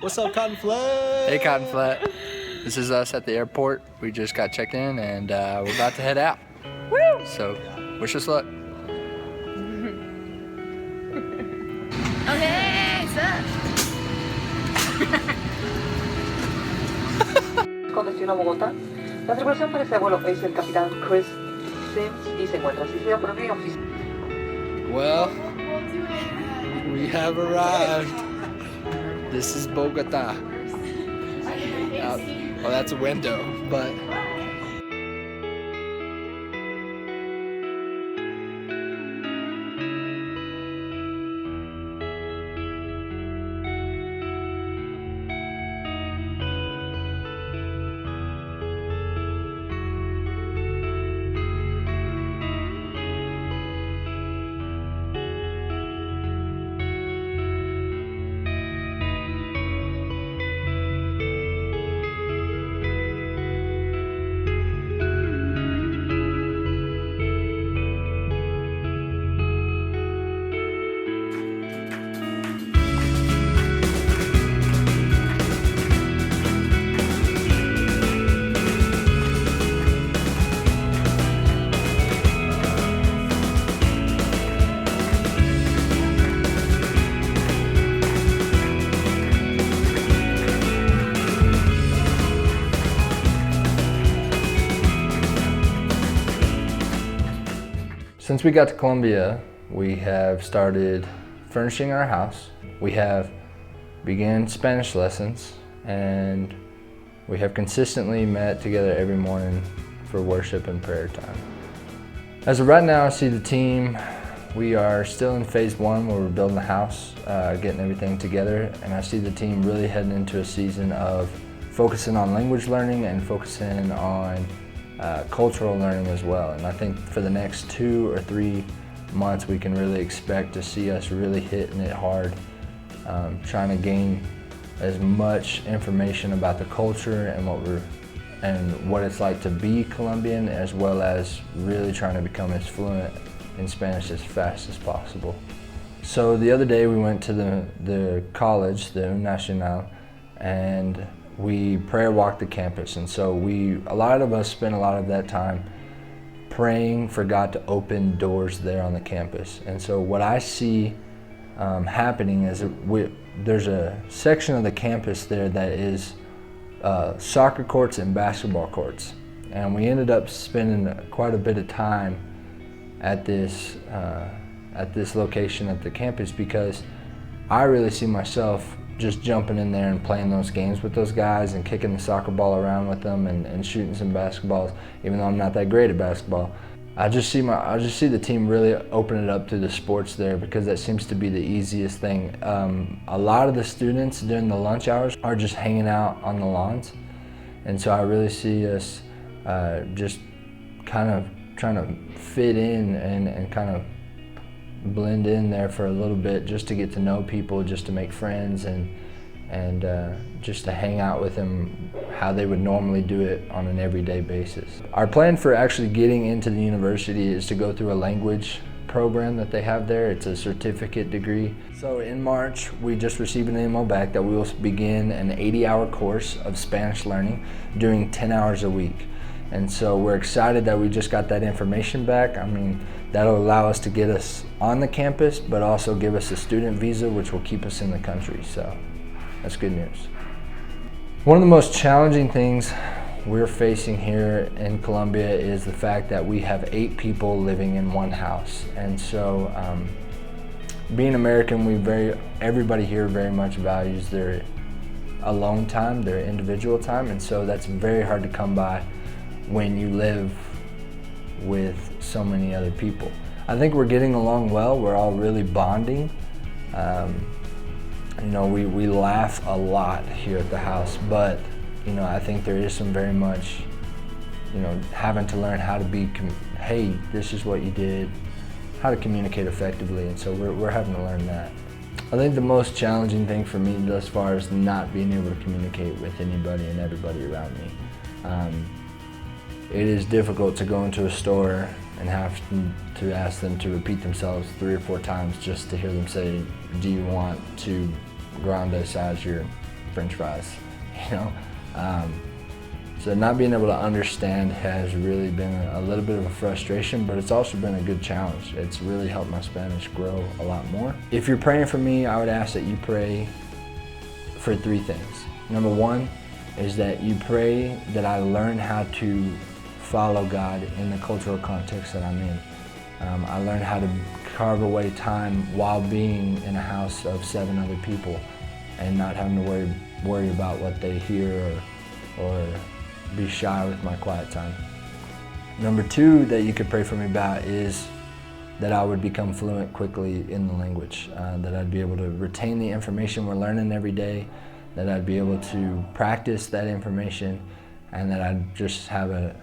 What's up, Cotton Flat? Hey, Cotton Flat. This is us at the airport. We just got checked in and we're about to head out. Woo! So, wish us luck. Okay, sup? Con destino a Bogotá. La tripulación para ese vuelo es el capitán Chris Sims y se encuentra asistida por mi oficial. Well, we have arrived. This is Bogotá. Well, that's a window, but since we got to Colombia, we have started furnishing our house. We have began Spanish lessons, and we have consistently met together every morning for worship and prayer time. As of right now, I see the team. We are still in phase one where we're building the house, getting everything together, and I see the team really heading into a season of focusing on language learning and focusing on cultural learning as well. And I think for the next 2 or 3 months we can really expect to see us really hitting it hard, trying to gain as much information about the culture and what it's like to be Colombian, as well as really trying to become as fluent in Spanish as fast as possible. So the other day we went to the college, the Nacional, and we prayer walked the campus. And so a lot of us spent a lot of that time praying for God to open doors there on the campus. And so what I see happening is there's a section of the campus there that is soccer courts and basketball courts. And we ended up spending quite a bit of time at this location at the campus, because I really see myself just jumping in there and playing those games with those guys and kicking the soccer ball around with them and shooting some basketballs, even though I'm not that great at basketball. I just see the team really open it up to the sports there, because that seems to be the easiest thing. A lot of the students during the lunch hours are just hanging out on the lawns, and so I really see us just kind of trying to fit in and kind of blend in there for a little bit, just to get to know people, just to make friends, and just to hang out with them how they would normally do it on an everyday basis. Our plan for actually getting into the university is to go through a language program that they have there. It's a certificate degree. So in March, we just received an email back that we will begin an 80-hour course of Spanish learning, doing 10 hours a week. And so we're excited that we just got that information back. I mean, that'll allow us to get us on the campus, but also give us a student visa, which will keep us in the country. So that's good news. One of the most challenging things we're facing here in Colombia is the fact that we have 8 people living in one house. And so being American, everybody here very much values their alone time, their individual time. And so that's very hard to come by when you live with so many other people. I think we're getting along well. We're all really bonding. We laugh a lot here at the house, but I think there is some very much, having to learn how to be, hey, this is what you did, how to communicate effectively, and so we're having to learn that. I think the most challenging thing for me thus far is not being able to communicate with anybody and everybody around me. It is difficult to go into a store and have to ask them to repeat themselves 3 or 4 times just to hear them say, do you want to grande size your French fries, you know. So not being able to understand has really been a little bit of a frustration, but it's also been a good challenge. It's really helped my Spanish grow a lot more. If you're praying for me, I would ask that you pray for 3 things. Number 1 is that you pray that I learn how to follow God in the cultural context that I'm in. I learned how to carve away time while being in a house of 7 other people and not having to worry about what they hear or be shy with my quiet time. Number 2 that you could pray for me about is that I would become fluent quickly in the language, that I'd be able to retain the information we're learning every day, that I'd be able to practice that information, and that I'd just have a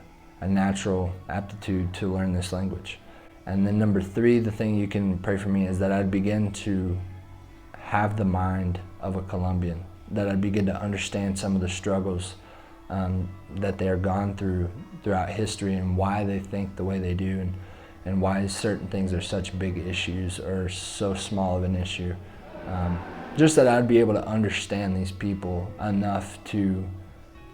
natural aptitude to learn this language. And then number 3, the thing you can pray for me is that I'd begin to have the mind of a Colombian, that I'd begin to understand some of the struggles that they are gone throughout history and why they think the way they do and why certain things are such big issues or so small of an issue. Just that I'd be able to understand these people enough to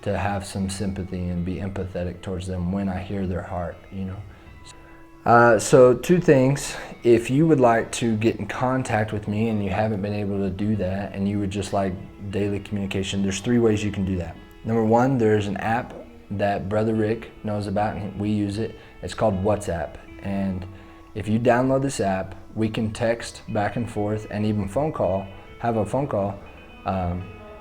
have some sympathy and be empathetic towards them when I hear their heart, you know. So 2 things. If you would like to get in contact with me and you haven't been able to do that and you would just like daily communication, there's 3 ways you can do that. Number 1, there's an app that Brother Rick knows about and we use it. It's called WhatsApp. And if you download this app, we can text back and forth and even have a phone call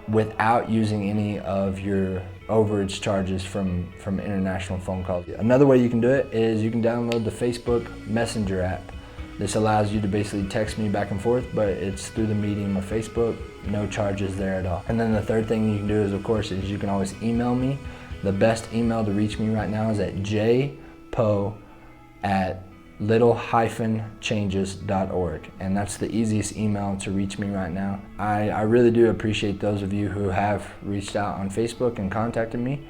without using any of your overage charges from international phone calls. Another way you can do it is you can download the Facebook Messenger app. This allows you to basically text me back and forth, but it's through the medium of Facebook, no charges there at all. And then the 3rd thing you can do is, of course, is you can always email me. The best email to reach me right now is at jpo@little-changes.org, and that's the easiest email to reach me right now. I really do appreciate those of you who have reached out on Facebook and contacted me.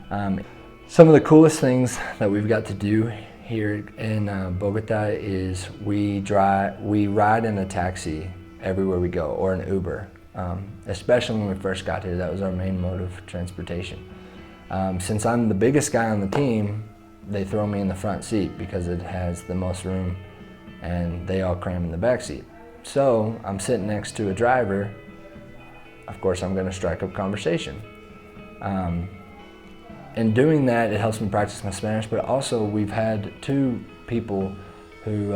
Some of the coolest things that we've got to do here in Bogota is we ride in a taxi everywhere we go, or an Uber. Especially when we first got here, that was our main mode of transportation. Since I'm the biggest guy on the team, they throw me in the front seat because it has the most room and they all cram in the back seat. So I'm sitting next to a driver. Of course, I'm going to strike up conversation. In doing that, it helps me practice my Spanish, but also we've had 2 people who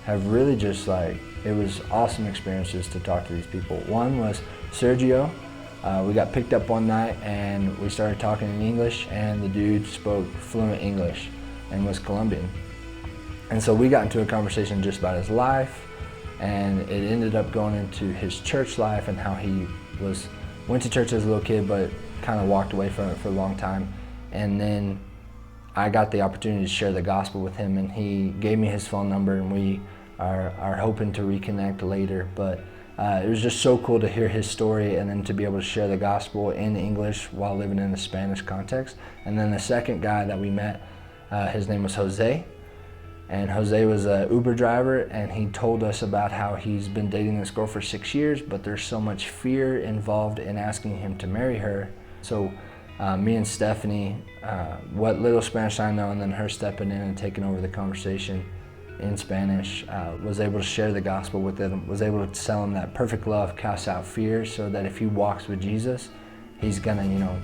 have really just it was awesome experiences to talk to these people. One was Sergio. We got picked up one night and we started talking in English, and the dude spoke fluent English and was Colombian. And so we got into a conversation just about his life, and it ended up going into his church life and how he went to church as a little kid but kind of walked away from it for a long time. And then I got the opportunity to share the gospel with him, and he gave me his phone number, and we are hoping to reconnect later. But it was just so cool to hear his story and then to be able to share the gospel in English while living in a Spanish context. And then the second guy that we met, his name was Jose. And Jose was an Uber driver, and he told us about how he's been dating this girl for 6 years, but there's so much fear involved in asking him to marry her. So me and Stephanie, what little Spanish I know, and then her stepping in and taking over the conversation in Spanish, was able to share the gospel with him, was able to tell him that perfect love casts out fear, so that if he walks with Jesus, he's gonna,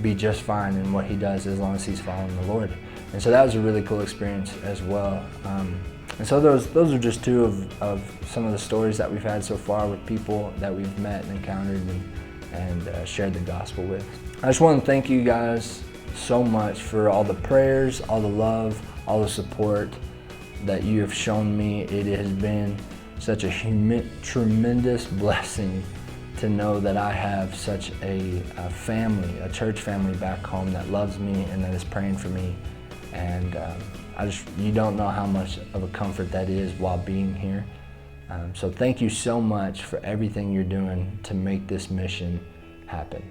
be just fine in what he does as long as he's following the Lord. And so that was a really cool experience as well. And so those are just 2 of some of the stories that we've had so far with people that we've met and encountered and shared the gospel with. I just want to thank you guys so much for all the prayers, all the love, all the support that you have shown me. It has been such a tremendous blessing to know that I have such a family, a church family back home that loves me and that is praying for me. And you don't know how much of a comfort that is while being here. So thank you so much for everything you're doing to make this mission happen.